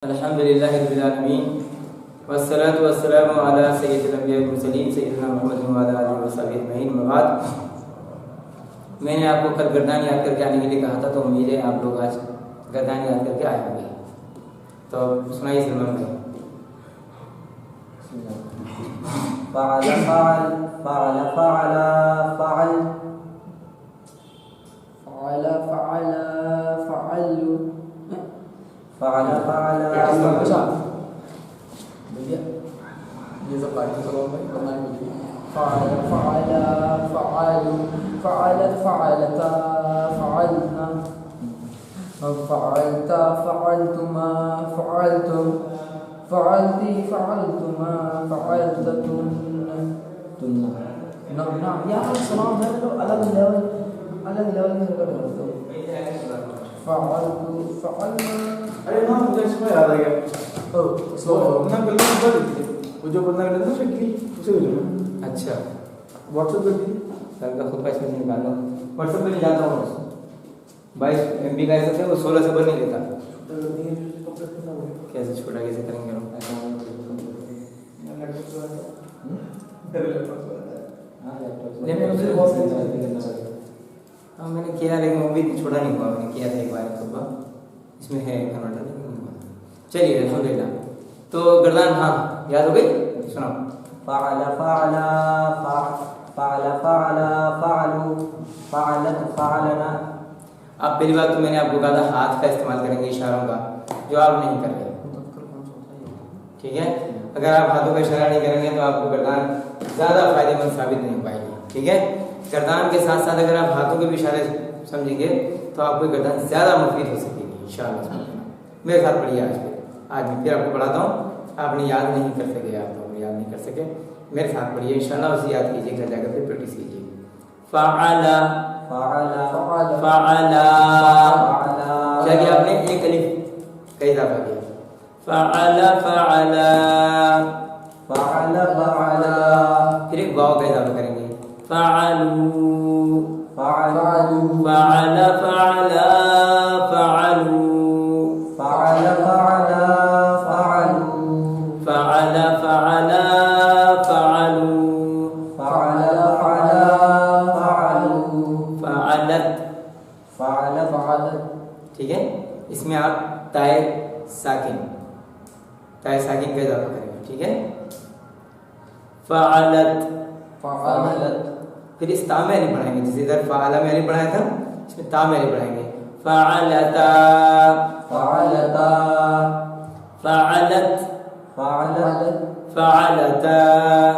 अल्हम्दुलिल्लाहि रब्बिल आलमीन वस्सलातु वस्सलामु अला सय्यिदिल अंबिया'i वल मुरसलीन सय्यिदिना मुहम्मदिन व अला आलिहि व सहाबिहि अजमईन। अम्मा बाद, मैंने आपको कल गर्दान याद करके आने के लिए कहा था, तो उम्मीद है आप लोग आज गर्दान याद करके आए होंगे। तो सुनाइए सलमान भाई। फ़अल फ़अल फ़अल फ़अला फ़अल फ़अल फ़अला फ़अलु फ़अल फ़अला ये सब प्रैक्टिस करो भाई, करना ही मुझे। फ़अल फ़अला फ़अलु फ़अलत फ़अलता फ़अलना फ़अलता फ़अलतुमा फ़अलतुम फ़अलती फ़अलतुमा फ़अलतुन्ना ना यार सलाम है तो अलग लेवल में कर दो। फ़अलतु फ़अलना अरे ना, मुझे इसमें याद आ गया। ओ सो ना गलती कर दी थी, वो जो बंदा गलती ना शक्ली उसे भेजो ना। अच्छा, व्हाट्सएप कर दी। कल का खुद पैसे नहीं निकालना, व्हाट्सएप पे नहीं जाता हूँ। 22 MB का ऐसा वो 16 से ऊपर नहीं लेता। कैसे छोटा कैसे करेंगे हम? हाँ मैंने किया, लेकिन वो भी छोटा नहीं हुआ। मैंने किया था एक बार खुतबा, इसमें है कन्वर्टर लेकिन नहीं हुआ। चलिए अल्हम्दुलिल्लाह। तो गर्दान हाँ याद हो गई, सुनाओ। फ़अल फ़अला फ़अल फ़अला फ़अलु फ़अलत फ़अलना। अब पहली बात तो मैंने आपको कहा था हाथ का इस्तेमाल करेंगे, इशारों का, जो आप नहीं कर रहे। ठीक है, अगर आप हाथों का इशारा नहीं करेंगे तो आपको गर्दान ज़्यादा फायदेमंद साबित नहीं हो पाएगी। ठीक है, गर्दान के साथ साथ अगर आप हाथों के भी इशारे समझेंगे तो आपको गर्दान ज़्यादा मुफीद हो सकेगी इंशाअल्लाह। मेरे साथ पढ़िए आज मैं फिर आपको पढ़ाता हूँ। आपने याद नहीं कर सके, आप लोग याद नहीं कर सके, मेरे साथ पढ़िए इंशाअल्लाह, उसे याद कीजिए, घर जाकर फिर प्रैक्टिस कीजिए। फ़अला फ़अला फ़अला, क्या किया आपने? एक अलिफ का इजाफा किया। फ़अला फ़अला फ़अल फ़अला फिर एक वाव का इजाफा करेंगे। फ़अलू फ़अलु फ़अल फ़अला फ़अलू फ़अल फ़अला फ़अलु फ़अल फ़अला फ़अलू फ़अल फ़अला फ़अलु फ़अलत। फ़अल फ़अलत। ठीक है, इसमें आप ताए साकिन का इजाफा करेंगे। ठीक है, फ़अलत फ़अलत फिर इस ता में अलिफ बढ़ाएंगे, जैसे इधर फ़अला में अलिफ बढ़ाया था, इसमें ता में अलिफ बढ़ाएंगे। फ़अलता फ़अलता फ़अलत फ़अलत फ़अलता।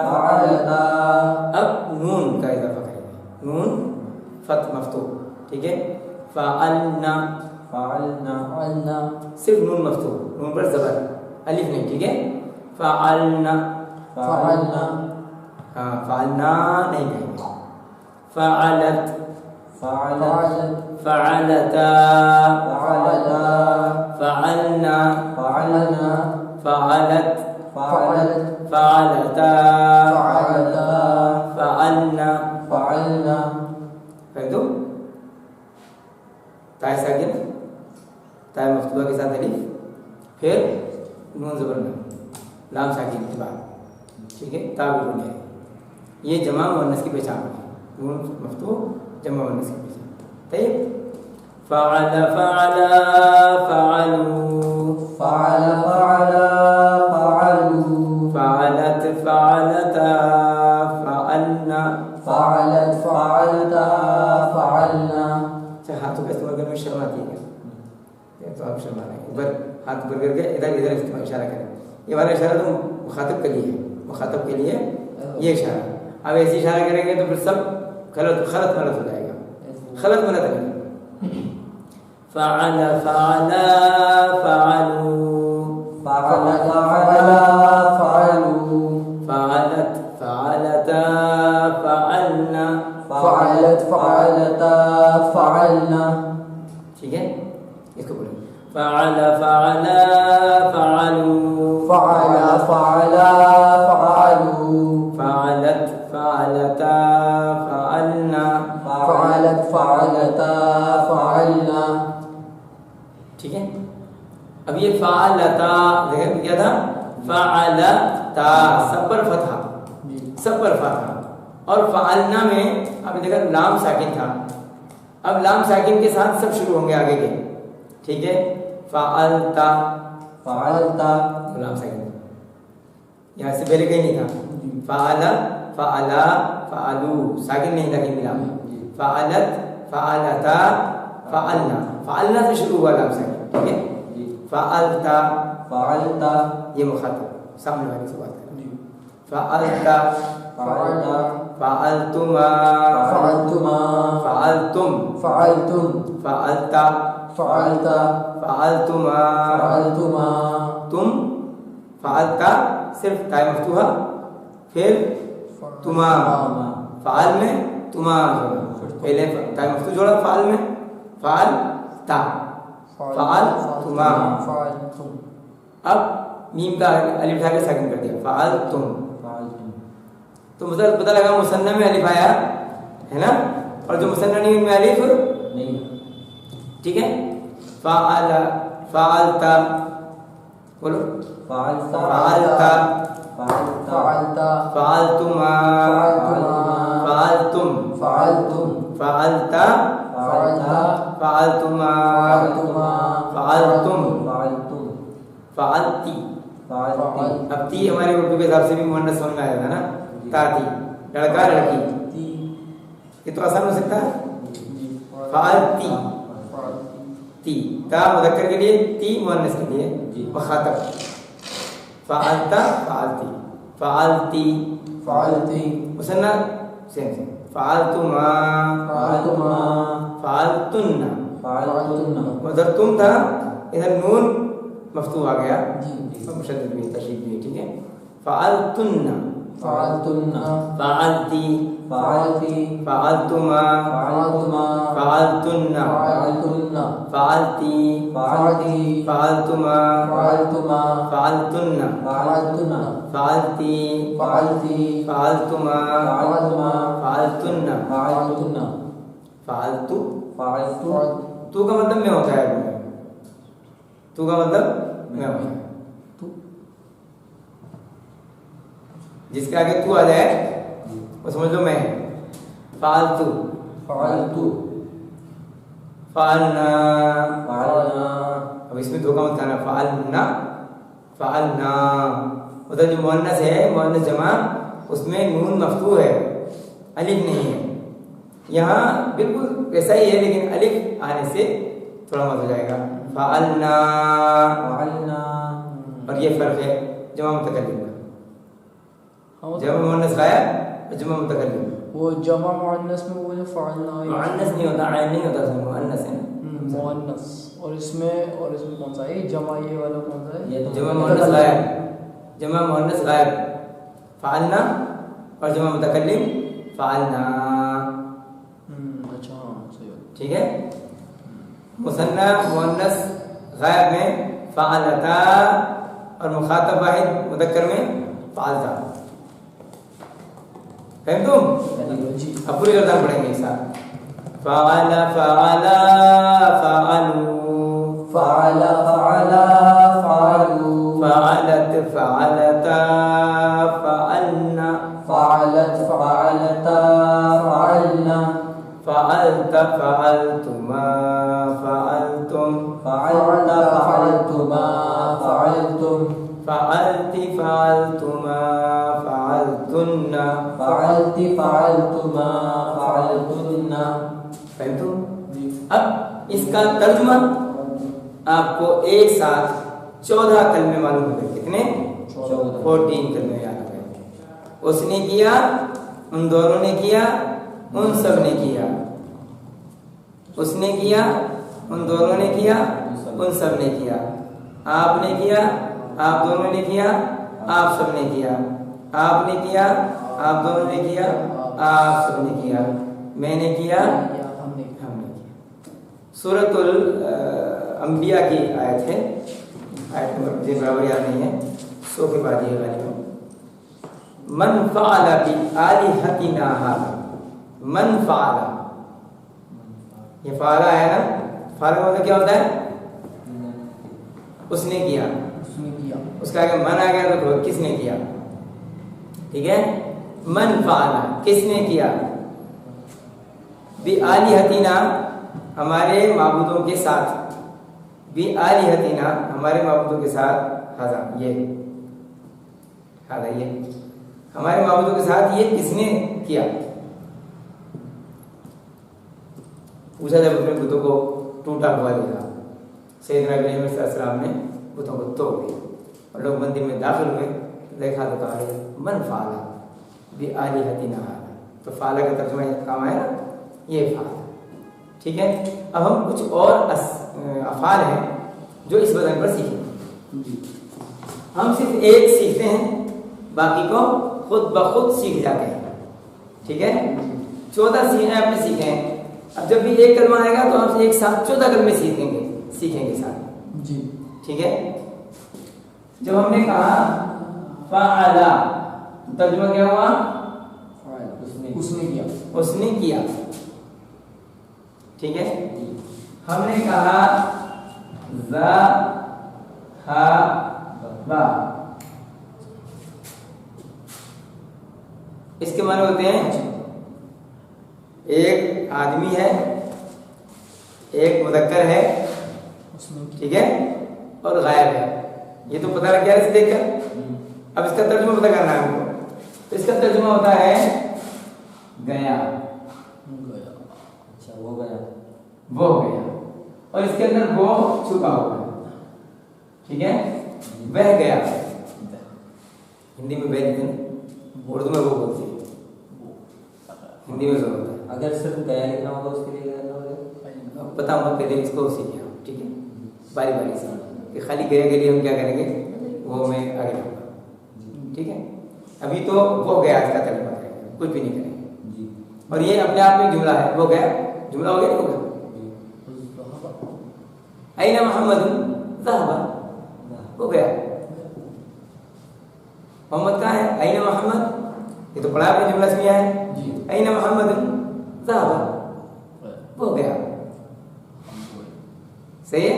फ़अलता अब नून का इजाफा करेंगे, नून फत मफ्तूह। ठीक है, फ़अलना फ़अलना फ़अलना सिर्फ नून मफ्तूह, नून पर ज़बर, अलिफ नहीं। ठीक है, फ़अलना फ़अलना हाँ फ़अलना नहीं कहेंगे। फ़अलत फ़अलत फ़अलता फ़अलता फ़अलना फ़अलना फ़अलत फ़अलत फ़अलता फ़अलता फ़अलना। फ़अलना कह दो ताए साकिन, ताए मफ्तूहा के साथ अलिफ, फिर नून ज़बर में लाम साकिन के बाद। ठीक है, ताबी है, ये जमा मुअन्नस की पहचान है। नून मफ्तूह जमा मुअन्नस की पहचान। तैयब, फ़अल फ़अला फ़अलू फ़अल फ़अला फ़अलु फ़अलत फ़अलता फ़अलना। फ़अलत फ़अलता फ़अलना। अच्छा, हाथों का इस्तेमाल करने में शर्म आती है क्या? तो आप शर्मा नहीं, ऊपर हाथ ऊपर करके इधर इधर इशारा करें। ये वाला इशारा तो मुखातब के लिए है, मुखातब के लिए ये इशारा। अब ऐसे इशारा करेंगे तो फिर सब गलत हो जाएगा, गलत नहीं। फ़अल फ़अला फ़अलू फ़अल फ़अला फ़अलु फ़अलत फ़अलता फ़अलना फ़अलत फ़अलता फ़अलना। ठीक है, इसको बोलें फ़अल फ़अला फ़अलू फ़अल फ़अला फ़अलु फ़अलत फ़अलता फ़अलना फ़अलत फ़अलता फ़अलना। ठीक है, अब ये फ़अलता, देखिए क्या था, फ़अलता, सब पर फतहा, सब पर फतहा। और फ़अलना में आपने देखा लाम साकिन था, अब लाम साकिन के साथ सब शुरू होंगे आगे के, ठीक है। फ़अलता, फ़अलता, लाम साकिन यहाँ से पहले कहीं नहीं था। फ़अला, फ़अला, फ़अलू, साकिन नहीं था कहीं मिला। फ़अलत, फ़अलता, फ़अलना, फ़अलना से शुरू हुआ लाम साकिन, ठीक है। फ़अलता, फ़अलता, ये मुखातब सामने वाले से बात कर रहे हैं। फ़अलता, फ़अलता, फ़अलतुमा, फ़अलतुमा, फ़अलतुम, फ़अलतुम, फ़अलता, फ़अलता, फ़अलतुमा, फ़अलतुमा, तुम, फ़अलता सिर्फ ताय मफ्तूहा, फिर तुमा, फ़अल में तुमा जोड़ा, पहले ताय मफ्तूह जोड़ा फ़अल में, फ़अल ता, फ़अल तुमा। फ़अलतुम, अब मीम का अलिफ उठा के साकिन कर दिया, फ़अल तुम। फ़अलतुम, तो मतलब पता लगा मुसन्ना में अलिफ आया है ना, और जो मुसन्ना नहीं उनमें अलिफ नहीं, ठीक है। फ़अल, फ़अलता, बोलो, फ़अलता, फ़अलता, फ़अलता, फ़अलतुमा, फ़अलतुम, फ़अलतुम, फ़अलता, फ़अलता, फ़अलतुमा, फ़अलतुमा, फ़अलतुम, फ़अलतुम, फ़अलती। फ़अलती, अब ती हमारे उर्दू के हिसाब से भी मुअन्नस समझ में आएगा ना, ताती, लड़का लड़की, ये तो आसान हो सकता है। फ़अलती, ती, ता मुज़क्कर के लिए, ती मुअन्नस के लिए मुखातब। फ़अलता, फ़अलती, फ़अलती, फ़अलती, मुसन्ना सेम सेम। फ़अलतुमा, फ़अलतुमा, फ़अलतुन्ना, फ़अलतुन्ना, उधर तुम था, इधर नून मफ्तूह आ गया, जी, और मुशद्दद भी, तशदीद भी, ठीक है। फ़अलतुन्ना, फ़अलतुन्ना, फ़अलती, फ़अलती, फ़अलतुमा, फ़अलतुमा, फ़अलतुन्ना, फ़अलतुन्ना, फ़अलती, फ़अलती, फ़अलतुमा, फ़अलतुमा, फ़अलतुन्ना, फ़अलतुन्ना, फ़अलती, फ़अलती, फ़अलतुमा, फ़अलतुमा, फ़अलतुन्ना, फ़अलतुन्ना, फ़अलतु, फ़अलतु, तू का मतलब मैं होता है, तू का मतलब मैं होता है। जिसके आगे तू आ जाए वो समझ लो मैं। फ़अलतु, फ़अलतु, फ़अलना, फ़अलना, अब इसमें धोखा मत खाना, फ़अलना, फ़अलना, उधर जो मुअन्नस है, मुअन्नस जमा, उसमें नून मफ्तूह है, अलिफ नहीं है। यहाँ बिल्कुल वैसा ही है, लेकिन अलिफ आने से थोड़ा मत हो जाएगा। फ़अलना, फ़अलना, और ये फर्क है जमा मुतकल्लिम का। जमा मुअन्नस गायब, जमा मुतकल्लिम। वो जमा मुअन्नस में वो जो फ़अलना है, मुअन्नस नहीं होता, आइन नहीं होता, उसमें मुअन्नस है ना, मुअन्नस, और इसमें कौन सा है जमा, ये वाला कौन सा है? ये तो जमा मुअन्नस गायब, जमा मुअन्नस गायब, फ़अलना, और जमा मुतकल्लिम फ़अलना, अच्छा, सही है। ठीक है। मुसन्ना मुअन्नस गायब में फ़अलता, और मुखातब वाहिद मुदक्कर में फ़अलता। फहम तुम? जी, अब पूरी गर्दान पढ़ेंगे एक साथ। फ़अला, फ़अला, फ़अलू, फ़अला, फ़अला, फ़अलू, फ़अलत, फ़अलता, फ़अलना, फ़अलत, फ़अलता, फ़अलना, फ़अलत, फ़अलतुमा, फ़अलतुम, फ़अलता, फ़अलतुमा, फ़अलतुम, फ़अलति, फ़अलतुमा, फ़अलतुन्ना, फ़अलति, फ़अलतुमा, फ़अलतुन्ना। फहम तुम? अब इसका तर्जुमा आपको एक साथ 14 कलमे मालूम हो गए। कितने? 14 कलमे याद हो गए। उसने किया, उन दोनों ने किया, उन सब ने किया। उसने किया, उन दोनों ने किया, उन सब ने किया। आपने किया, आप दोनों ने किया, आप सब ने किया। आपने किया, आप दोनों ने किया, आप सब ने किया। मैंने किया, या हमने किया। सूरतुल अंबिया की आयत है, आयत नंबर मुझे बराबर याद नहीं है, 100 के बाद ये वाली हो। मन फ़अला बि आलिहतिना हाज़ा, मन फ़अला, ये फ़अला है ना, फ़अला मतलब क्या होता है? उसने किया। उसने किया। उसका आगे मन आ गया तो किसने किया। ठीक है, मन फ़अला किसने किया। बि आलिहतिना हमारे माबूदों के साथ, बि आलिहतिना हमारे माबूदों के साथ, हाजा ये हमारे माबूदों के साथ ये किसने किया। पूछा जब अपने बुतों को टूटा हुआ देखा, सैयदना इब्राहीम अलैहिस्सलाम ने बुतों को तोड़ दिया और लोग मंदिर में दाखिल हुए, देखा तो कहा मन फ़अला बि आलिहतिना, तो फ़अला का तर्जुमा काम आया ना, ये फ़अला। ठीक है, अब हम कुछ और अफ़आल हैं जो इस वज़न पर सीखेंगे। हम सिर्फ एक सीखते हैं, बाकी को खुद ब खुद सीख जाते हैं। ठीक है, 14 सीखे आपने सीखे हैं। अब जब भी एक कलमा आएगा तो हम एक साथ 14 कलमे सीखेंगे साथ जी। ठीक है, जब हमने कहा फ़अला तर्जुमा क्या हुआ, उसने किया। उसने किया। ठीक है, हमने कहा ज़हबा, इसके माने होते हैं एक आदमी है, एक मुज़क्कर है, ठीक है, और गायब है। ये तो पता लग गया इसे देखकर। अब इसका तर्जुमा पता करना है हमको, तो इसका तर्जुमा होता है गया। अच्छा, वो गया। और इसके अंदर वो छुपा हुआ है। ठीक है, वह गया। हिंदी में वह लिखते हैं, उर्दू में वो बोलते हैं, हिंदी में जरूरत है। अगर सिर्फ गया लिखना होगा उसके लिए क्या होगा? अब पता होगा, पहले इसको सीखे हम। ठीक है, बारी बारी से कि खाली गया के लिए हम क्या करेंगे वो मैं आगे बताऊंगा। ठीक है, अभी तो वो गया इसका तर्जुमा करेंगे, कुछ भी नहीं करेंगे जी। और ये अपने आप में जुमला है, वो गया जुमला हो गया नहीं होगा। ऐना मोहम्मद ज़हबा, वो गया। मोहम्मद कहाँ है, ऐना मोहम्मद, ये तो पढ़ा आपने जुमला इसमें है जी। ऐना मोहम्मद ज़हबा, वो गया। सही है,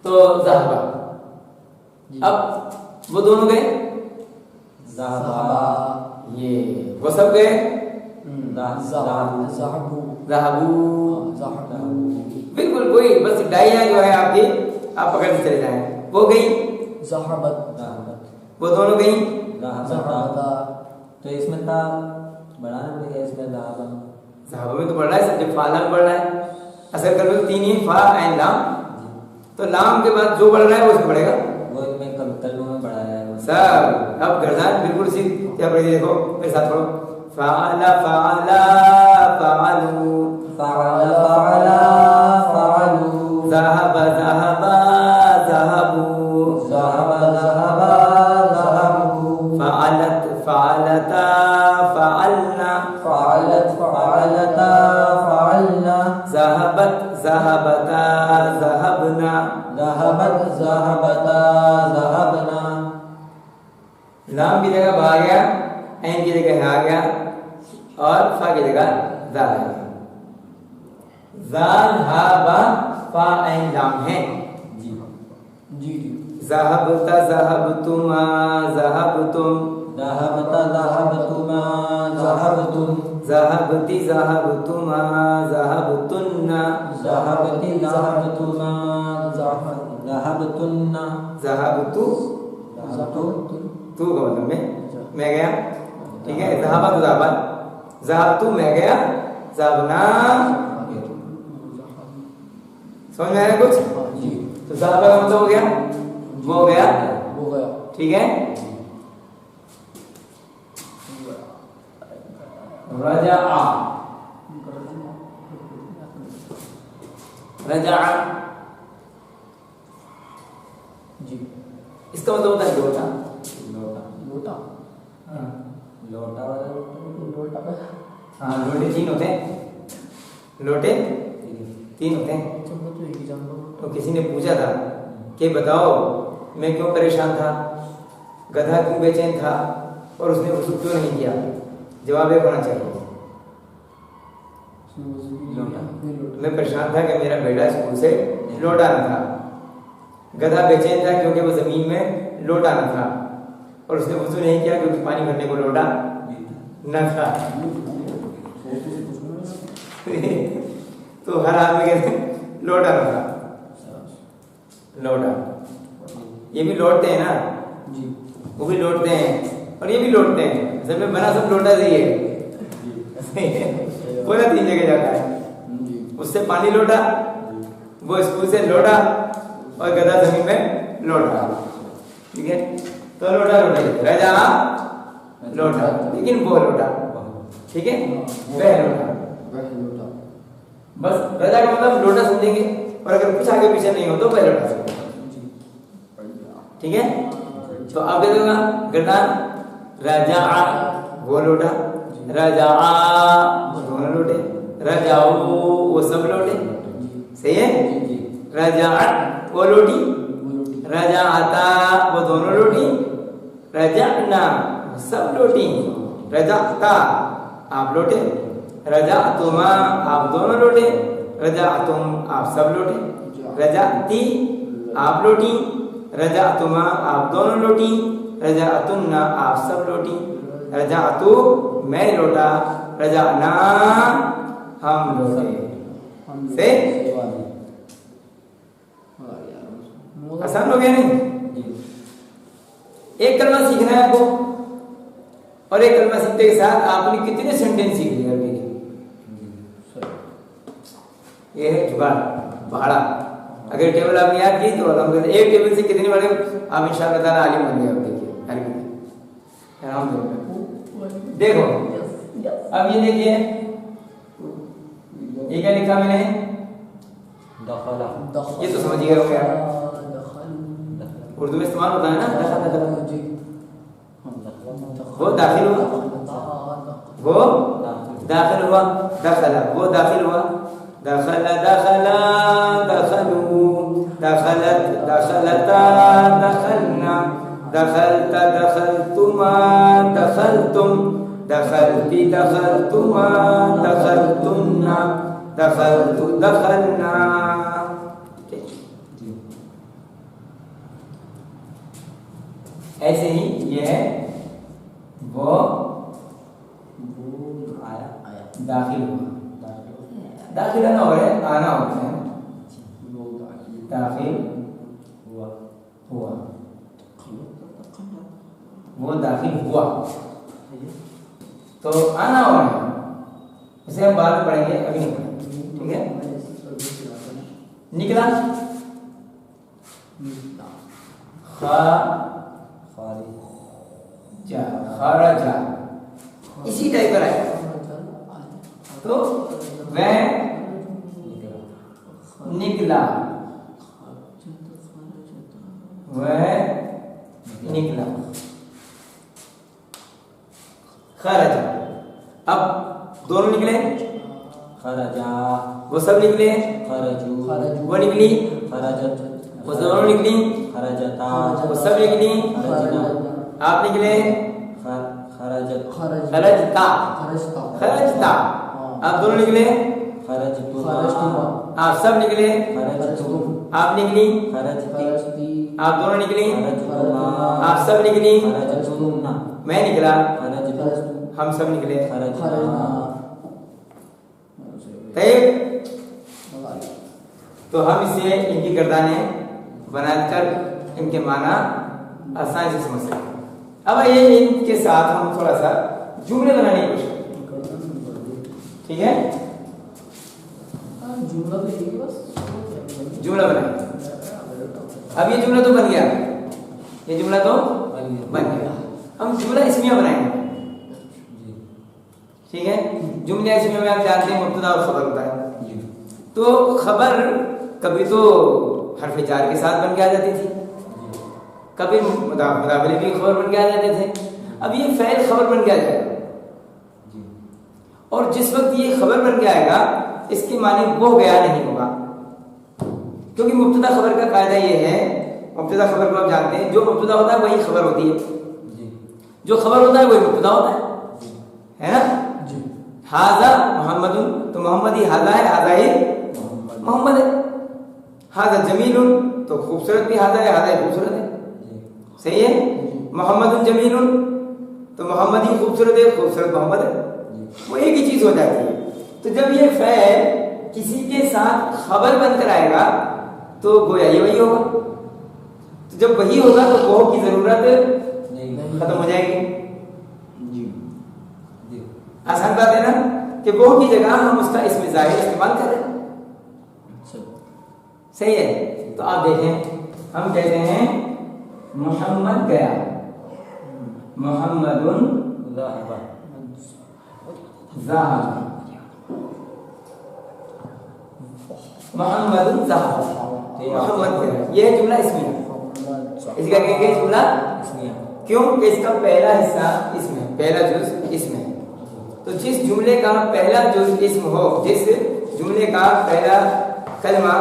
तो ज़हबा। अब वो दोनों गए, ये वो सब गए, बिल्कुल कोई बस डाइया जो है आपकी, आप पकड़ते चले जाए। वो गई, वो दोनों गई, तो इसमें था बढ़ाना पड़ेगा, इसमें ज़हबा में तो बढ़ रहा है, सब फ़अला में बढ़ रहा है। असल कर तो 3 ही, फ़ा ऐन लाम, तो लाम के बाद जो बढ़ रहा है वो इसमें बढ़ेगा, वो में कलमों में बढ़ाया है सब। अब गर्दान बिल्कुल सी क्या पढ़ेगी, देखो मेरे साथ पढ़ो, फ़अला फ़अला फ़अलू, फ़अला फ़अलू, ज़हबा ज़हबा ज़हबू, ज़हबा ज़हबू, फ़अलत फ़अलता फ़अलना, फ़अलता फ़अलना, ज़हबत ज़हबता ज़हबना, ज़हबता ज़हबना। लाम की जगह बा गया, ऐन की जगह आ गया और फा की जगह ज़ा आ गया। ज़ाल हा बा फा ऐन लाम है। जी। ज़हबता ज़हबतुमा ज़हबतुम, ज़हबता ज़हबतुमा ज़हबतुम, ज़हबती ज़हबतुमा ज़हबतुन्ना, ज़हबती ज़हबतुमा ज़हबतुन्ना, ज़हबतु तू का मतलब मैं गया। ठीक है, ज़हबा तो ज़हबा, ज़हबतु मैं गया, ज़हबना समझ में आया कुछ। तो ज़हबा का मतलब हो गया वो गया। ठीक है, रजा रजा जी। इसका मतलब होता है लोटा। लोटा लोटा हाँ, लोटे 3 होते हैं, लोटे 3 होते हैं। तो किसी ने पूछा था कि बताओ मैं क्यों परेशान था, गधा क्यों बेचैन था और उसने वज़ू क्यों नहीं किया। जवाब एक होना चाहिए, मैं परेशान था कि मेरा बेटा स्कूल से लौटा ना था, गधा बेचैन था क्योंकि वो जमीन में लोटा न था और उसने वजू नहीं किया क्योंकि पानी भरने को लोटा न था। तो हर आदमी के लोटा न था, लोटा। ये भी लौटते हैं ना, वो भी लौटते हैं और ये भी लौटते हैं। असल में बना सब लोटा से ही है। पूरा 3 जगह जाता है। उससे पानी लोटा, वो स्कूल से लौटा और गधा जमीन में लौटा। ठीक है, तो लोटा रजा लोटा, लेकिन वो लोटा। ठीक है, वह लोटा। बस रजा का मतलब लोटा समझेंगे और अगर कुछ आगे पीछे नहीं हो तो वह लोटा समझेंगे। ठीक है, तो अब दे दूंगा गर्दान रजा वो लोटा, रजा वो दोनों लोटे, रजाओ वो सब लोटे। सही है, रजा वो लोटी, रजा आता वो दोनों लोटी, रजा ना सब लोटी, रजा ता आप लोटे, रजा तुमा आप दोनों लोटे, रजा तुम आप सब लोटे, रजा ती आप लोटी, रजा तुमा आप दोनों लोटी, रजा तुन्ना आप सब लोटी, रजा तू मैं लोटा, रजा ना हम लोटे। से आसान हो गया नहीं? एक कलमा सीखना है आपको और एक कलमा सीखते के साथ आपने कितने सेंटेंस सीख लिए अभी? ये है जुगाड़ भाड़ा। अगर टेबल आपने याद की तो अलहमदुलिल्लाह एक टेबल से कितने बड़े आप इंशाअल्लाह ताला आलिम बन गए। आप देखिए अल्हम्दुलिल्लाह। देखो अब ये देखिए, ये क्या लिखा मैंने? दखला। ये तो समझ गए होंगे आप, उर्दू में इस्तेमाल होता है ना। वो दाखिल हुआ, वो दाखिल हुआ, दखला वो दाखिल हुआ, दखला दखला दखलू, दखलत दखलता दखलना, दखलता दखलतुमा दखलतुम, दखलती दखलतुमा दखलतुन्ना, दखलतु दखलना। ऐसे ही ये है वो आया दाखिल हुआ, दाखिल आना हो रहा है, आना हो रहा है, दाखिल हुआ हुआ, वो दाखिल हुआ तो आना हो रहा है। इसे हम बाद में पढ़ेंगे, अभी नहीं पढ़ेंगे। ठीक है, निकला खारजा, इसी टाइप का है। तो वह निकला, वह निकला, खरजा। अब दोनों निकले, खरजा वो सब निकले, खरजू वो निकली, खरजत वो दोनों निकली, खरजता वो सब निकली, खरजना आप निकले, खरजत खरजता, खरजता, आप दोनों निकले, खरजतुमा आप सब निकले, खरजतुम आप निकली, खरजती आप दोनों निकली, खरजतुमा आप सब निकली, खरजतुमना मैं निकला, खरजतु हम सब निकले। खरजना। तो हम इसे इनकी गर्दानें बनाकर इनके माना आसानी से समझ सकते हैं। अब ये इनके साथ हम थोड़ा सा जुमले बनाने की कोशिश करें। ठीक है, जुमला बनाए। अब ये जुमला तो बन गया, ये जुमला तो बन गया। हम जुमला इसमिया बनाएंगे। ठीक है, जुमला इसमिया में आप जानते हैं मुब्तदा और खबर होता है। तो खबर कभी तो हर्फ जार के साथ बन के आ जाती थी, कभी मुदाफिले भी खबर बन के आ जाते थे। अब ये फ़ैल खबर बन के आ जाएगा, और जिस वक्त ये खबर बन के आएगा इसके माने वो गया नहीं होगा, क्योंकि मुब्तदा खबर का कायदा ये है, मुब्तदा खबर को आप जानते हैं, जो मुब्तदा होता है वही खबर होती है, जो खबर होता है वही मुब्तदा होता है ना। हाजा मोहम्मदुन, तो मोहम्मद ही हाजा है, हाजा ही मोहम्मद है। हाजा जमीलुन, तो खूबसूरत भी हादा है खूबसूरत है, सही है। मोहम्मद जमीलुन तो मोहम्मद ही खूबसूरत है, खूबसूरत मोहम्मद है, वो एक ही चीज हो जाती है। तो जब ये फ़ैल किसी के साथ खबर बनकर आएगा तो गोया ये वही होगा। तो जब वही होगा तो गोह की जरूरत खत्म हो जाएगी। आसान बात है ना कि गोह की जगह हम उसका इसमें ज़ाहिर इस्तेमाल कर रहे हैं, सही है। तो आप देखें हम कहते हैं मोहम्मद गया, मोहम्मदुन ज़ाहबा, मोहम्मदुन ज़ाहबा, मोहम्मद गया, यह जुमला इसमें इसका कहेंगे जुमला क्यों कि इसका पहला हिस्सा इसमें, पहला जुज़ इसमें। तो जिस जुमले का पहला जुज़ इस्म हो, जिस जुमले का पहला कलमा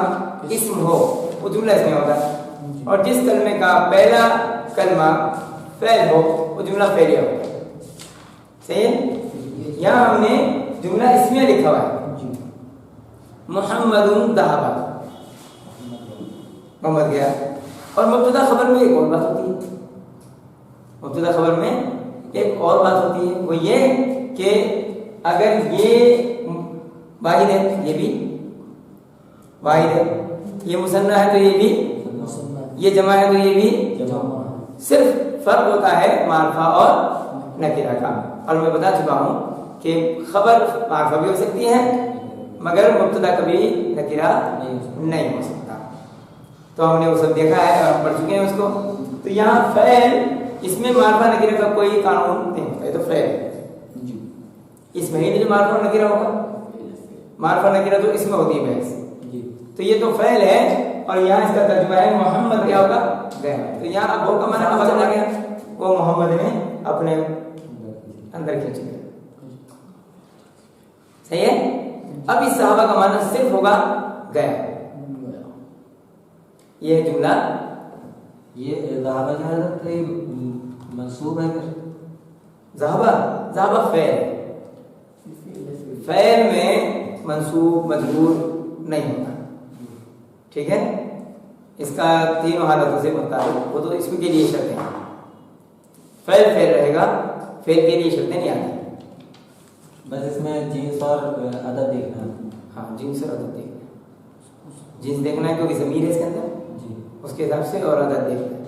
इस्म हो, वो जुमला इसमें होगा। और जिस कलमे का पहला कलमा फ़ैल हो, वो जुमला फ़ैलिया होगा, सही है। यहाँ हमने जुमला इसमें लिखा हुआ है मुहम्मदुन ज़हाबा, मोहम्मद गया। और मुब्तदा खबर में एक और बात होती है, मुब्तदा खबर में एक और बात होती है, वो ये कि अगर ये वाहिद है ये भी वाहिद है, ये मुसन्ना है तो ये भी, ये जमा है तो ये भी, सिर्फ फर्क होता है मारफा और नकीरा का। और मैं बता चुका हूँ कि खबर मारफा भी हो सकती है मगर मुब्तदा कभी नकीरा नहीं हो सकता। तो हमने वो सब देखा है और हम पढ़ चुके हैं उसको। तो यहाँ फ़ैल इसमें मारफा नकीरा का कोई कानून नहीं होता है, तो फ़ैल है इसमें ही नहीं मारफा नकीरा होगा, मारफा नकीरा तो इसमें होती है बहस। तो ये तो फ़ैल है और यहाँ इसका तर्जुमा है मोहम्मद क्या होगा गया। तो यहाँ अब वो का माना पता चला गया, वो मोहम्मद ने अपने अंदर खींच लिया, सही है। अब इस सहाबा का माना सिर्फ होगा गया। यह जुमला ये ज़हाबा क्या है, मंसूब है फिर ज़हाबा फ़ैल में मंसूब मजबूर नहीं होता, ठीक है। इसका तीनों हालतों से मुताबिक, वो तो इसमें के लिए शर्तें हैं। फ़ैल रहेगा, फ़ैल के लिए शर्तें नहीं आती, बस इसमें जींस और अदद देखना है। हाँ जींस और अदद देखना है, जींस देखना है क्योंकि ज़मीर है इसके अंदर, उसके हिसाब से, और अदद देखना है,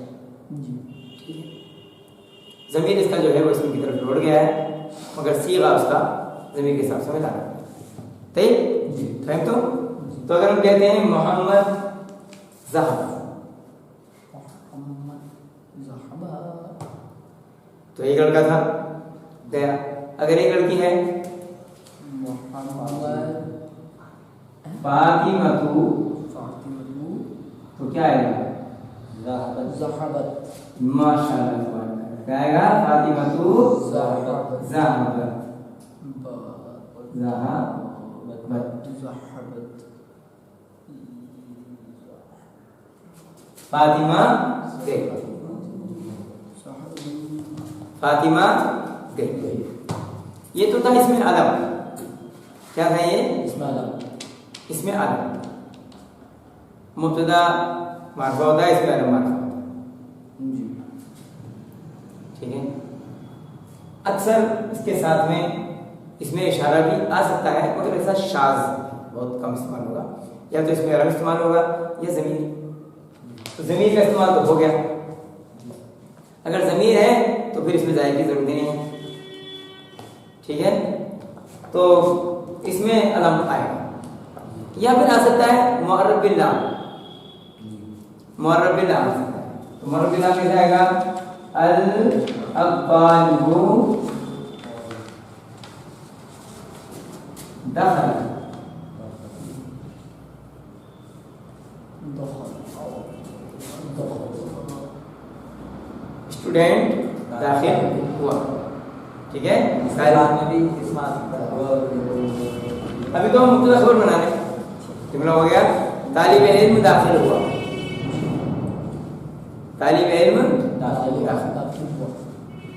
ठीक है। ज़मीर इसका जो है वो इसमें की तरफ लौट गया है मगर सीगा उसका ज़मीर के हिसाब से मिला है, ठीक है। तो अगर हम कहते हैं मोहम्मद ज़हाबा, तो एक लड़का था गया। अगर एक लड़की है फातिमतु, तो क्या आएगा माशाअल्लाह, क्या आएगा फातिमतु ज़हाबत, फातिमा गई, फातिमा गई। ये तो था इसमें अलम, क्या था ये इसमें अलम, मुब्तदा मारफा होता है, इसमें अलम मारफा होता है, ठीक है। अक्सर इसके साथ में इसमें इशारा भी आ सकता है मगर ऐसा शाज़ बहुत कम इस्तेमाल होगा, या तो इसमें अलम इस्तेमाल होगा या ज़मीर। तो ज़मीर का इस्तेमाल तो हो गया, अगर ज़मीर है तो फिर इसमें ज़ाहिर की ज़रूरत नहीं है, ठीक है। तो इसमें अलम आएगा, या फिर आ सकता है मुअर्रब बिल लाम, मुअर्रब बिल लाम आ सकता है। तो मुअर्रब बिल लाम में जाएगा अल अक़ालिबु दखल, स्टूडेंट दाखिल हुआ, ठीक है। में भी अभी तो हम मुब्तदा खबर बना रहे, जुमला हो गया तालिब इल्म दाखिल हुआ, तालिब इल्म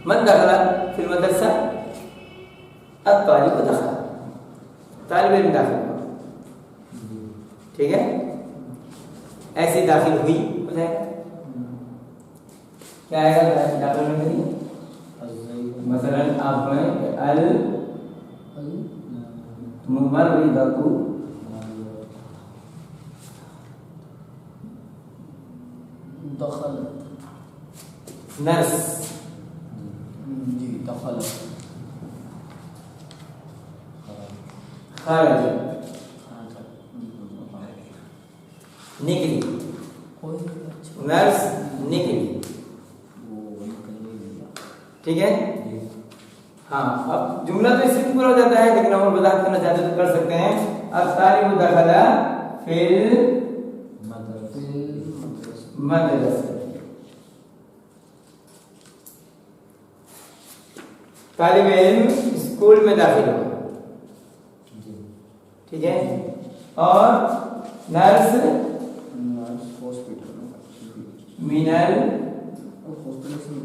मन दखला फिल मदरसा, अत-तालिब दखल, तालिब इल्म दाखिल हुआ, ठीक है। ऐसी दाखिल हुई हो जाएगा। क्या आएगा दाखिल में करिए, मसलन आप में अल मुमर्रिदतु दखलत, नर्स, जी दखलत, खरजत निकली, कोई अच्छा नर्स निकली, ठीक है। हाँ, अब जुमला तो इससे भी पूरा हो जाता है, लेकिन हम वजाहत करना चाहते तो कर सकते हैं। अब तालिबु दखला फिल मदरसा, तालिब इल्म स्कूल में दाखिल हुआ, ठीक है। और नर्स हॉस्पिटल मिनल हॉस्पिटल से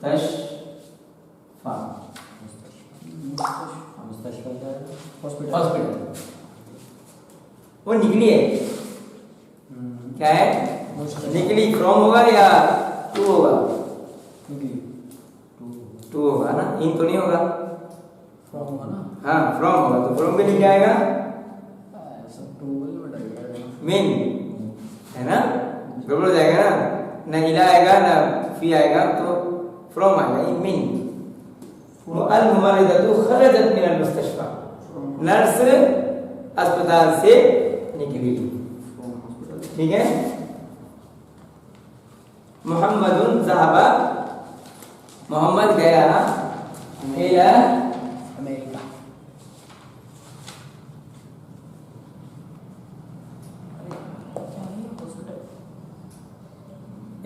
मुस्तशफा, हॉस्पिटल वो निकली है, क्या है निकली, फ्रॉम होगा या टू होगा, टू होगा ना, इन तो नहीं होगा, फ्रॉम होगा ना, हाँ फ्रॉम होगा, तो फ्रॉम में क्या आएगा सब टूबल में डालेगा मीन, है ना, गड़बड़ हो जाएगा ना, ना इला आएगा ना फी आएगा, तो फ्रॉम आएगा, इन मीन। अल मुमर्रिदतु खरजत मिन अल मुस्तशफा, नर्स अस्पताल से निकली, ठीक है। मुहम्मदुन ज़हबा, मोहम्मद गया इला अमेरिका,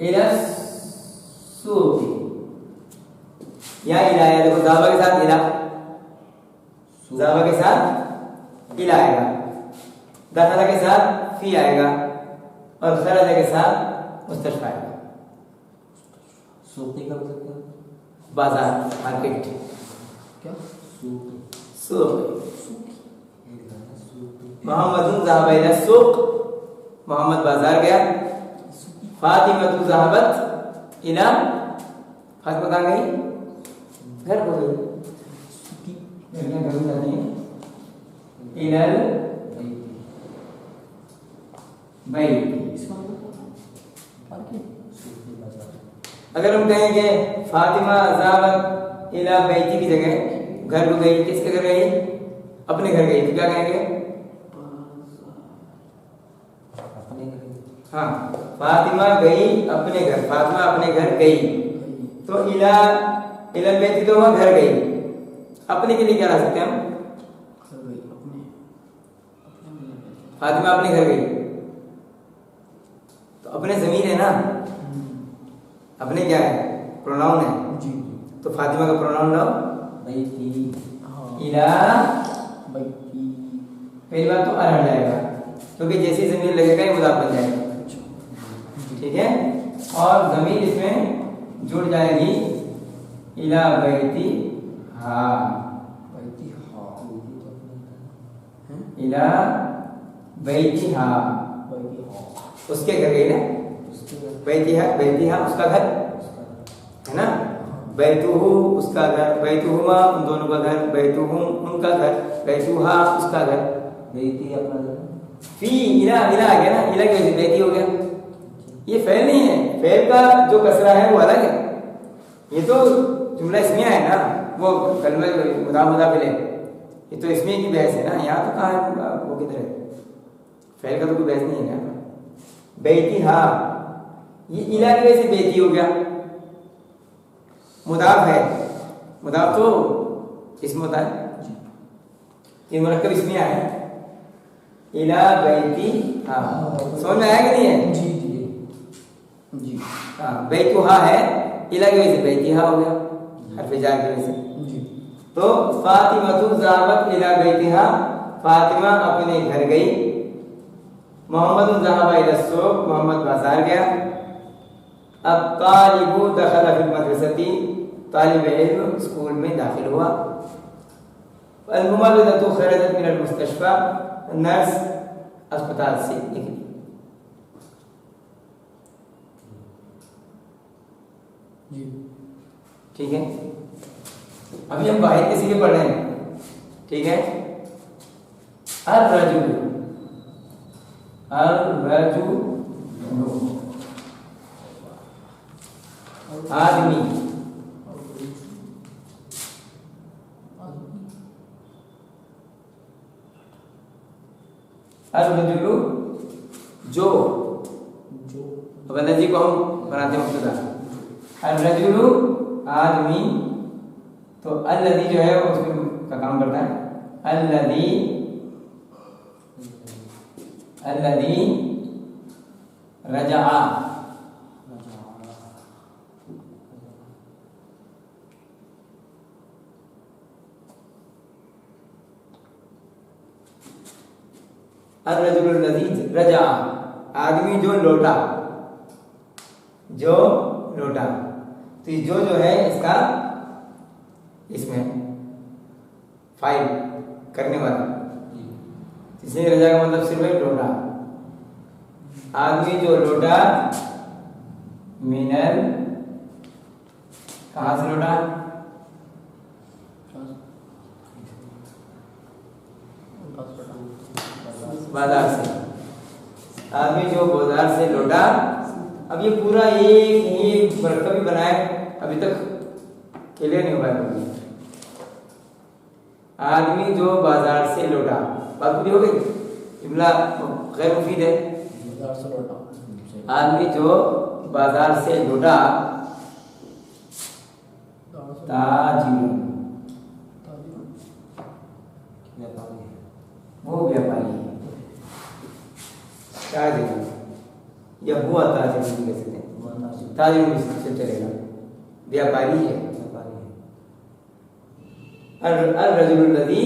इला सूक़, या इला है, देखो ज़हबा के साथ इला, ज़हबा के साथ इला आएगा, दखला के साथ फी आएगा, और खरजा के साथ मुस्तशफा आएगा। सूख नहीं कर सकते, बाजार, मार्केट, क्या सूक़, मोहम्मदुन ज़हबा इला सूक़, मोहम्मद बाजार गया, फातिमतु ज़हबत इला, फातिमा कहाँ गई, घर को गई, लड़कियां घर में जाती हैं, इलल बैत, अगर हम कहेंगे फातिमा ज़हबत इला बैती की जगह घर को गई, किसके घर गई, अपने घर गई, तो क्या कहेंगे, अपने हाँ फातिमा गई अपने घर, फातिमा अपने घर गई, तो इला इलल बैती तो वह घर गई, अपने के लिए क्या ला सकते हैं हम, फातिमा अपने घर गई, तो अपने ज़मीर है ना, अपने क्या है, प्रोनाउन है, जी तो फातिमा का प्रोनाउन लो बैती, इला, बैती, पहली बात तो अर हट जाएगा, क्योंकि जैसे ही ज़मीर लगेगा ये मुदाफ बन जाएगा, ठीक है। और ज़मीर इसमें जुड़ जाएगी, इला बैती हाँ, बैती हाँ, इला बैती हाँ, बैती हाँ, उसके घर गई ना, बैती हाँ उसका घर है ना, बैतुहु उसका घर, बैतुहुमा उन दोनों का घर, बैतुहुम उनका घर, बैतुहा उसका घर, बैती अपना घर, फी इला इला आ गया ना, इला की वजह से बैती हो गया, ये फेल नहीं है, फेल का जो कसरा है वो अलग है, ये तो जुमला इसमें है ना, वो कलमे मुदाफिल है, ये तो इसमें की बहस है ना, यहाँ तो कहाँ है, वो किधर है, फेल का तो कोई बहस नहीं है ना। बैती हाँ, ये इला की वजह से बैती हो गया, मुदाफ है, मुदाफ तो इसमें होता है, ये मुरक्कब इसमें आया है, इला बैती हाँ, समझ में आया कि नहीं है, जी जी हाँ बैतुहा है, इला की वजह से बैतिहा हो गया, हर्फ जार की वजह से, जी, तो फातिमतु ज़हबत इला बैतिहा, फातिमा अपने घर गई, मोहम्मद ज़हबा इला सूक़, मोहम्मद बाजार गया। अब तालिबु दखला फिल मदरसती, तालिब इल्म स्कूल में दाखिल हुआ। अल मुमर्रिदतु खरजत मिनल मुस्तशफा, नर्स अस्पताल से निकली। जी ठीक है, अभी हम वाहिद किसी के पढ़ रहे हैं। ठीक है, अर्रजुल, अर्रजुल आदमी, अर्रजुल जो, जी को हम बनाते हैं मुब्तदा, अर्रजुल आदमी, तो अल्लज़ी जो है वो उसमें का काम करता है, अल्लज़ी, अल्लज़ी रजा, अर्रजुल लज़ी रजा, आदमी जो लौटा, जो लौटा। तो ये जो है इसका इसमें फाइल करने वाला, इसलिए रजा का मतलब सिर्फ है लौटा। आदमी जो लौटा, मिनल, कहाँ से लौटा? बाजार से। आदमी जो बाजार से लौटा, अब ये पूरा एक मरकब ही बनाए, अभी तक क्लियर नहीं हुआ है। आदमी जो बाजार से लौटा, बात पूरी हो गई, जुमला गैर मुफीद है। आदमी जो बाजार से लौटा, ताजिर, वो व्यापारी है, ताजिर या हुआ ताजिर भी कह सकते हैं, ताजिर भी से चलेगा, व्यापारी है। अर्रजुल लज़ी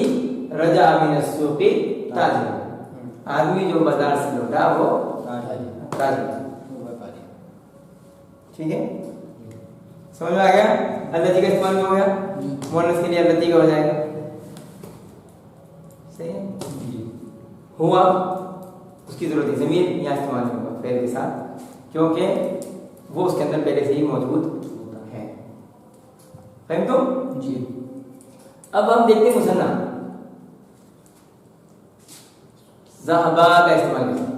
रजा मिन अस्सूक़ि ताजिर, आदमी जो बाजार से लौटा वो ताजिर। ठीक है, समझ में आ गया? अल्लज़ी का इस्तेमाल हो गया, मुअन्नस के लिए अल्लती का हो जाएगा। सही है, हुआ उसकी जरूरत है, ज़मीर यहाँ इस्तेमाल होगा फेल के साथ, क्योंकि वो उसके अंदर पहले से ही मौजूद है। फहम तो जी। अब हम देखते हैं मुसन्ना, ज़हबा का इस्तेमाल करें।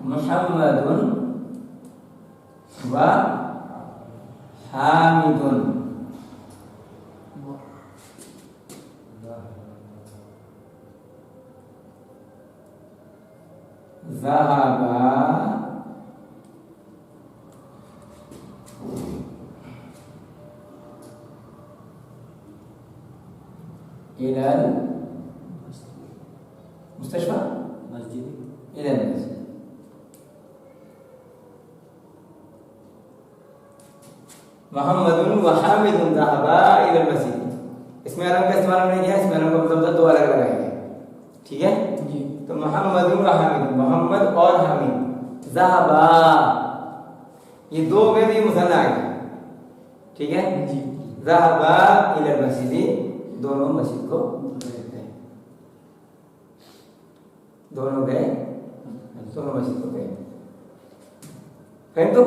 मुहम्मदुन व हामिदुन, ज़हबा इलल मुस्तशफा मस्जिद, इलल मस्जिद। मुहम्मदुन व हामिदुन ज़हबा इलल मस्जिद, इसमें अलम का इस्तेमाल नहीं किया, इसमें अलम का मतलब दो अलग लगाएंगे। ठीक है जी। तो मुहम्मदुन व हामिद, मोहम्मद और हामिद, ज़हबा ये दो में भी मुसन्ना आ गया। ठीक है जी। ज़हबा इलल मस्जिद, दोनों मस्जिद को गए, दोनों गए, दोनों मस्जिद को गए। कहें तो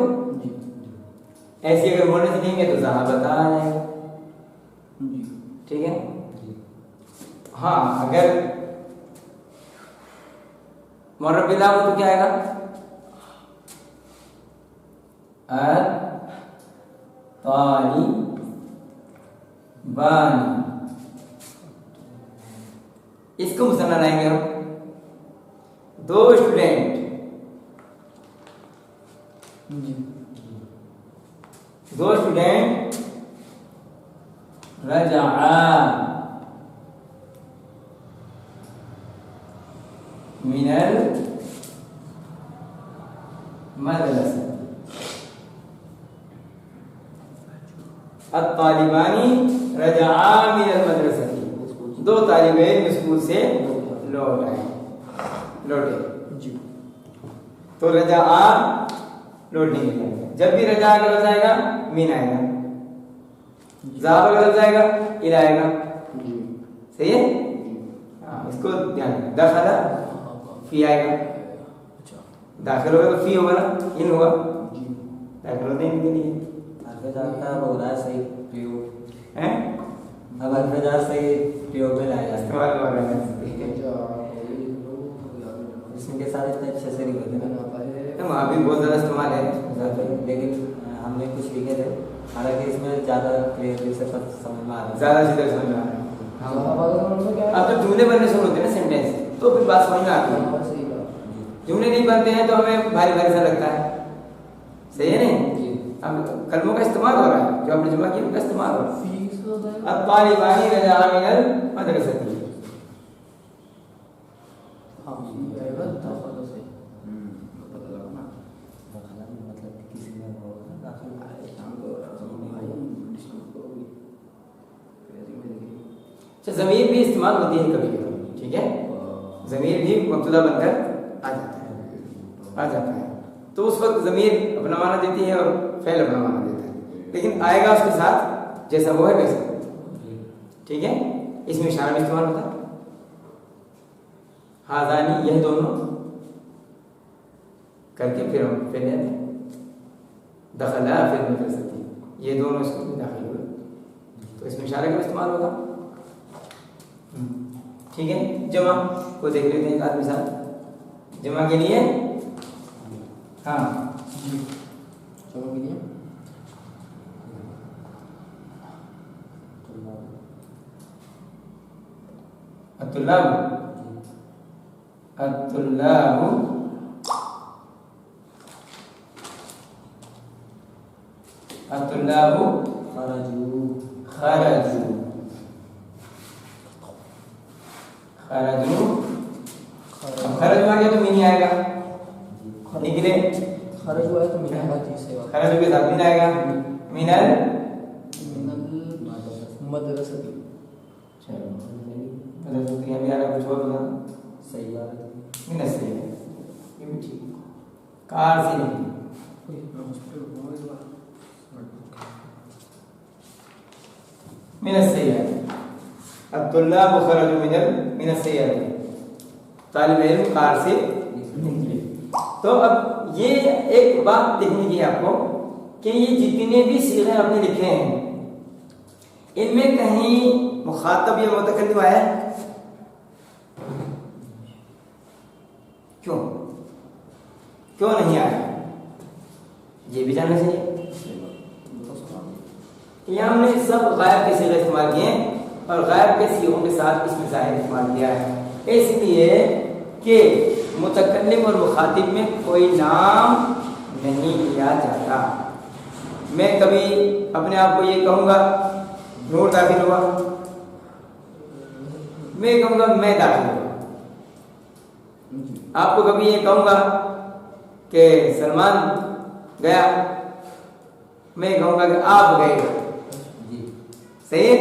ऐसे अगर बोलने से कहेंगे तो ज़हाबता आ जाएगा। ठीक है, हाँ अगर मुरब्बिला हो तो क्या आएगा? तालिबानी, इसको मुसन्ना लाएंगे हम, दो स्टूडेंट, दो स्टूडेंट रजा मिनल मदरसा, अत्तालिबानी रजा मिनल मदरसा, दो तालिब इल्म स्कूल से लौट आए, लौटे जी। तो रजा लौटने के लिए जब भी रजा का लफ्ज़ आएगा मीन आएगा, ज़हाबा का लफ्ज़ आएगा इला आएगा। सही है? हाँ, इसको ध्यान रखना। दखला फी आएगा, अच्छा दाखिल होगा तो फी होगा ना, इन होगा, दाखिल होते हैं इनके लिए हरफेदार हो रहा है सही प्रयोग हैं, अब हरफेदार सही प्रयोग में लाया जाता इस्तेमाल हो रहा है। इसमें के साथ इतने अच्छे से नहीं होते ना, वहाँ भी बहुत ज़्यादा इस्तेमाल है, लेकिन हमने कुछ लिखे थे, हालांकि इसमें ज़्यादा क्लियरली से समझ में आ रहा है। ज़्यादा सीधे समझ में आ रहा है। अब तो जुमले बनने शुरू होते हैं ना, सेंटेंस, तो फिर बात समझ में आती है। जुमले नहीं बनते हैं तो हमें भारी भारी सा लगता है, सही है नहीं? अब कलमों का इस्तेमाल हो रहा है, जो आपने जमा किया उनका इस्तेमाल हो रहा है। अब तालिबानी रजा मिनल मदरसती, ज़मीर भी इस्तेमाल होती है कभी कभी, ठीक है? ज़मीर भी मुब्तदा बनकर आ जाता है, तो उस वक्त ज़मीर अपना माना देती है और फ़ेल अपना माना देता है, लेकिन आएगा उसके साथ जैसा वो है वैसा, ठीक है? इसमें इशारा भी इस्तेमाल होता है, हाज़ानी, यह दोनों करके फिर हम फिर लेते हैं, दखला फिर मदरसती, ये दोनों स्कूल में दाखिल हुए, तो इसमें इशारे का इस्तेमाल होगा, ठीक है? जमा को देख लेते हैं एक आदमी साथ, जमा के लिए हाँ जमा के लिए अतुल्लाबु, अतुल्लाबु अतुल्लाबु खरजू खरजू खरजू, अब खरज में आ गया तो मीन आएगा, निकले, खरज हुआ है तो मीना का चीज है, खरज के साथ मीन आएगा, मिनल मदरसती। चलो मदरसती अभी आ रहा, कुछ और बता, सही बात है। मिनल सही है, ये भी ठीक, कार से नहीं, मिनल सही है, अब्दुल्लाह खरजू मिनल सही है, तालिब इल्म कार से निकले। तो अब ये एक बात देखने की है आपको कि ये जितने भी सीगे आपने लिखे हैं इनमें कहीं मुखातब या मुतकल्लिम आया है? क्यों क्यों नहीं आया, ये भी जानना चाहिए। यहाँ हमने सब गायब के सीगे इस्तेमाल किए हैं और गायब के सीगों के साथ इसमें ज़ाहिर इस्तेमाल किया है, इसलिए कि मुतकल्लिम और मुखातिब में कोई नाम नहीं लिया जाता। मैं कभी अपने आप को ये कहूँगा नूर दाखिल हुआ, मैं कहूँगा मैं दाखिल हुआ, आपको कभी ये कहूँगा कि सलमान गया, मैं कहूँगा कि आप गए, सही है?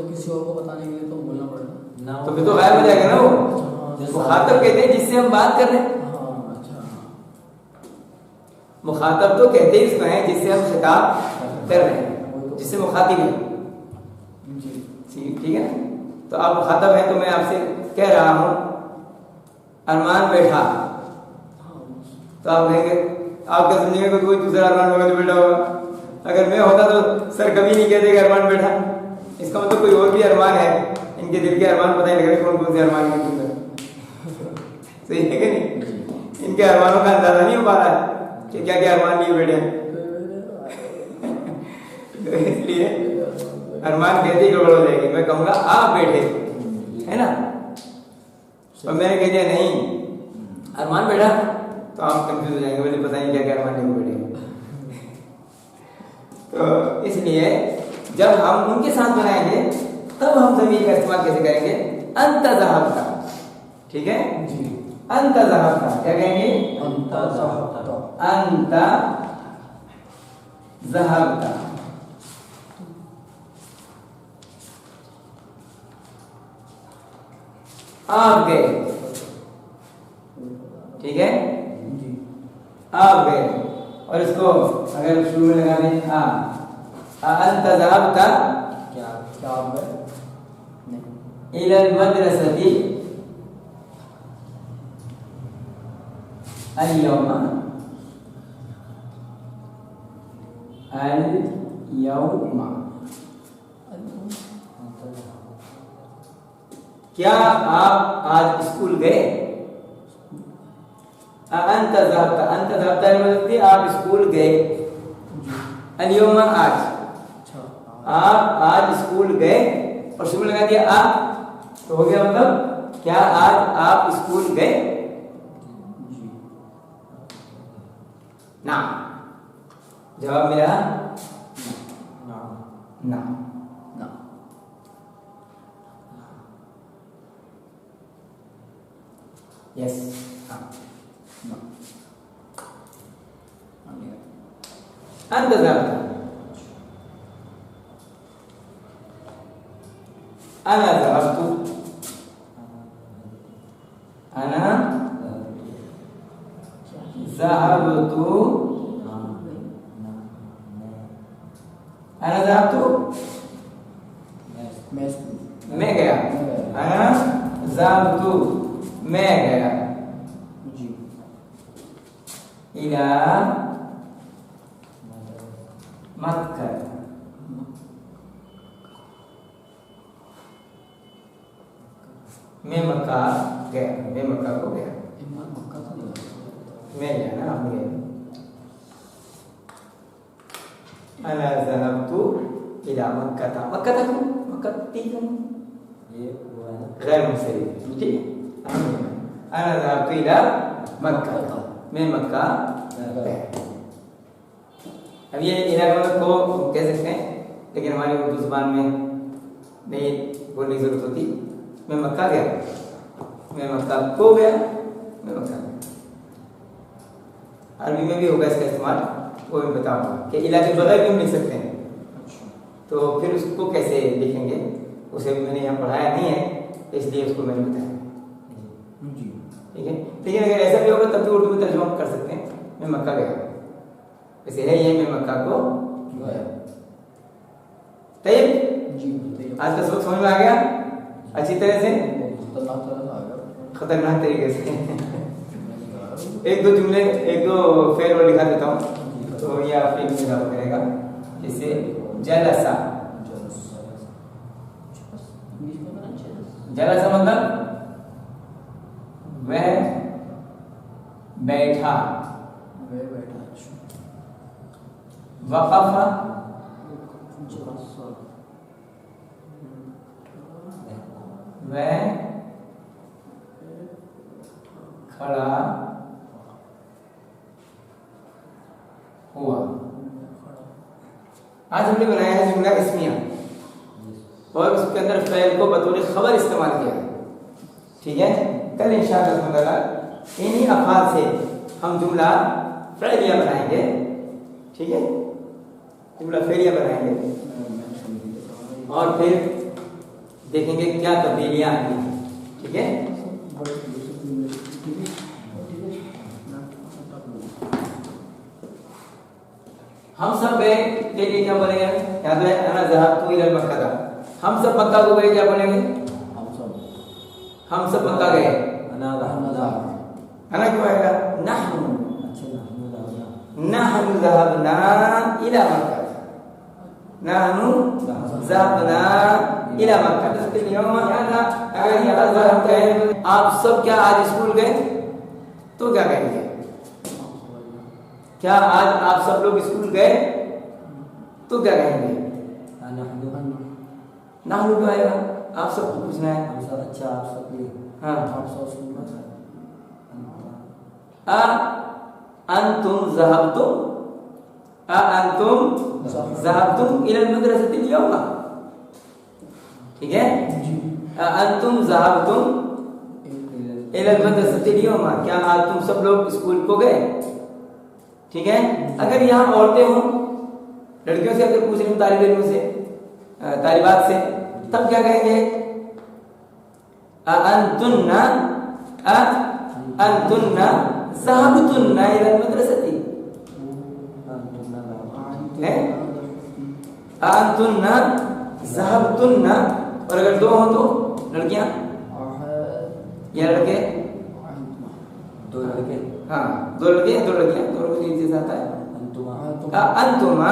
किसी और को बताने के लिए तो बोलना पड़ेगा, तो फिर तो गायब हो जाएगा ना वो। मुखातब कहते हैं जिससे हम बात कर रहे हैं, मुखातब तो कहते हैं इसको हैं जिससे हम खिताब कर रहे हैं, जिससे मुखातिब है, ठीक है? तो आप मुखातब हैं तो मैं आपसे कह रहा हूँ अरमान बैठा, तो आप कहेंगे, आप क्या समझेंगे कि कोई दूसरा अरमान होगा जो बैठा होगा? अगर मैं होता तो सर कभी नहीं कहते कि अरमान बैठा, इसका मतलब कोई और भी अरमान है, इनके दिल के अरमान पता ही लग रहे कौन कौन से अरमान के अंदर, सही है कि नहीं? इनके अरमानों का अंदाजा नहीं हो पा रहा है कि क्या क्या अरमान लिए बैठे हैं। तो इसलिए अरमान कहते ही गड़बड़ हो जाएगी, मैं कहूँगा आप बैठे, है ना, और मैंने कह दिया नहीं अरमान बैठा, तो आप कंफ्यूज हो जाएंगे, मुझे पता नहीं क्या क्या अरमान लेके बैठे। तो इसलिए जब हम उनके साथ बनाएंगे तब हम ज़मीर का इस्तेमाल कैसे करेंगे? अंत ज़हाबता, ठीक है? अंत ज़हाबता क्या कहेंगे? अंत ज़हाबता, अंत ज़हाबता, आप गए, ठीक है? आप गए, और इसको अगर शुरू में लगा दें अंत ज़हाबता, क्या आप गए, इलल मदरसती अल-यौमा अल-यौमा। क्या आप आज स्कूल गए? अंत ज़हबता आप स्कूल गए। अल-यौमा आज, आप आज स्कूल गए और शुरू लगा दिया आप, तो हो गया मतलब क्या आज आप स्कूल गए? ना। जवाब मिला ना। यस, अंत ज़हबता अना ज़हबतु, अना ज़हबतु, अना ज़हबतु मैं गया। अना ज़हबतु मैं गया। इला मक्का, मैं मक्का गया। मैं मक्का को गया। मैं गया ना, हम गए। अना ज़हबतु इला मक्का था। मक्का था क्यों? मक्का ठीक है, ये वो है ना गैर मुंसरिफ, ठीक है। अना ज़हबतु इला मक्का था, मैं मक्का गया। अब ये इला को कह सकते हैं, लेकिन हमारी उर्दू जुबान में नहीं बोलने की जरूरत होती। मैं मक्का गया, मैं मक्का को गया, मैं मक्का गया। अरबी में भी होगा इसका इस्तेमाल, वो मैं बताऊंगा कि इला के बगैर भी हम लिख सकते हैं। तो फिर उसको कैसे लिखेंगे उसे भी मैंने यहाँ पढ़ाया नहीं है, इसलिए उसको मैंने बताया, ठीक है। लेकिन अगर ऐसा भी होगा तब भी उर्दू में तर्जुमा कर सकते हैं, मैं मक्का गया। वैसे है ये, मैं मक्का को गया। तैयब, आज का सबक समझ में आ गया अच्छी तरह से, खतरनाक तरीके से। एक दो जुमले, एक दो फेर वर्ड लिखा देता हूँ, तो ये आपके लिए जवाब करेगा। जैसे जलसा, जलसा मतलब वह बैठा। वक़फ़ा वह खड़ा हुआ। आज हमने बनाया है जुमला इस्मिया और उसके अंदर फ़ैल को बतौर खबर इस्तेमाल किया है, ठीक है। कल इंशाअल्लाह ताला इन्हीं अफ़ाल से हम जुमला फ़ैलिया बनाएंगे, ठीक है। जुमला फ़ैलिया बनाएंगे और फिर देखेंगे क्या तब्दीलियाँ आती हैं, ठीक है। हम सब गए के लिए क्या बोलेंगे? यहाँ तो है अना ज़हबतु इला मक्का था। हम सब मक्का को गए, क्या बोलेंगे? हम सब मक्का गए। अना क्यों आएगा? नहनु, नहनु ज़हबना इला मक्का, नहनु ज़हबना इला मक्का। अगर यहाँ ज़हब कहें आप सब क्या आज स्कूल गए, तो क्या कहेंगे? क्या आज आप सब लोग स्कूल गए, तो क्या कहेंगे? नहनु क्यों आएगा? आप सबको पूछना है। हम सब, अच्छा आप सब भी, हाँ, आप सब स्कूल में अंतुम ज़हबतुम, अंतुम ज़हबतुम इलल मदरसति अल-यौमा, ठीक है। अंतुम ज़हबतुम इलल मदरसति अल-यौमा, क्या आज तुम सब लोग स्कूल को गए, ठीक है। अगर यहाँ औरतें हों, लड़कियों से अगर पूछ रही हूँ, तालिब इल्म से, तालिबात से, तब क्या कहेंगे? अंतुन्ना, अंतुन्ना ज़हबतुन्ना इलल मदरसति, है अंतुन्ना ज़हबतुन्ना। और अगर दो हो तो लड़कियां अह- या लड़के? दो लड़के हाँ, दो लड़के दो लड़कियां, दोनों को तीन से आता है। अंतुमा अंतुमा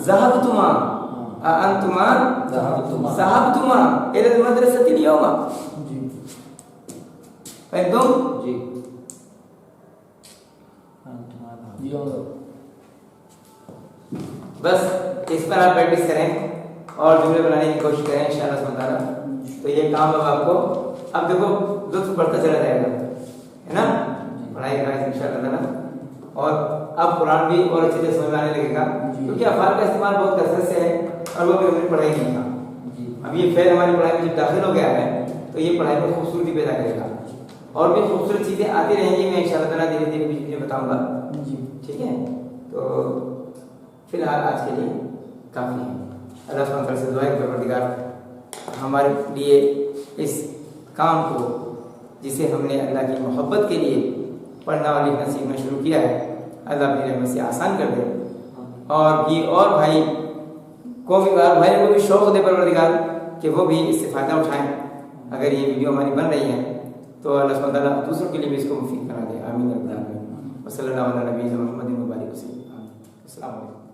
ज़हबतुमा, अंतुमा ज़हबतुमा। ज़हबतुमा इलल मदरसति अल-यौमा। जी एकदम जी अंतुमा जी होगा। बस इस पर आप प्रैक्टिस करें और जुमले बनाने की कोशिश करें इंशाअल्लाह सुब्हान ताला। तो ये काम अब आपको, अब देखो लुत्फ बढ़ता चला जाएगा, है ना, पढ़ाई का इंशाअल्लाह ताला। और अब कुरान भी और अच्छे से समझ में आने लगेगा, क्योंकि अफ़ाल का इस्तेमाल बहुत कसरत से है और वो भी हमने पढ़ाई नहीं था। जी अब ये फेर हमारी पढ़ाई में जब दाखिल हो गया है तो ये पढ़ाई में खूबसूरती पैदा करेगा और भी खूबसूरत चीज़ें आती रहेंगी। मैं इंशाअल्लाह ताला धीरे धीरे बीच में बताऊंगा, जी ठीक है। तो फिलहाल आज के लिए काफ़ी है। अल्लाह सुब्हानहू व तआला से दुआ है कि परवरदिगार हमारे लिए इस काम को, जिसे हमने अल्लाह की मोहब्बत के लिए पढ़ना और लिखना सीखना शुरू किया है, अल्लाह अपनी रहमत से आसान कर दे और ये और भाई को भी, भाई को भी शौक़ दे परवरदिगार कि वो भी इससे फ़ायदा उठाएं। अगर ये वीडियो हमारी बन रही है तो अल्लाह सुब्हानहू व तआला दूसरों के लिए भी इसको मुफीद करा दे। आमीन या रब्बल आलमीन। वसल्लल्लाहु अला नबीना मुहम्मदिन व बारिक वसल्लम। अस्सलाम वालेकुम।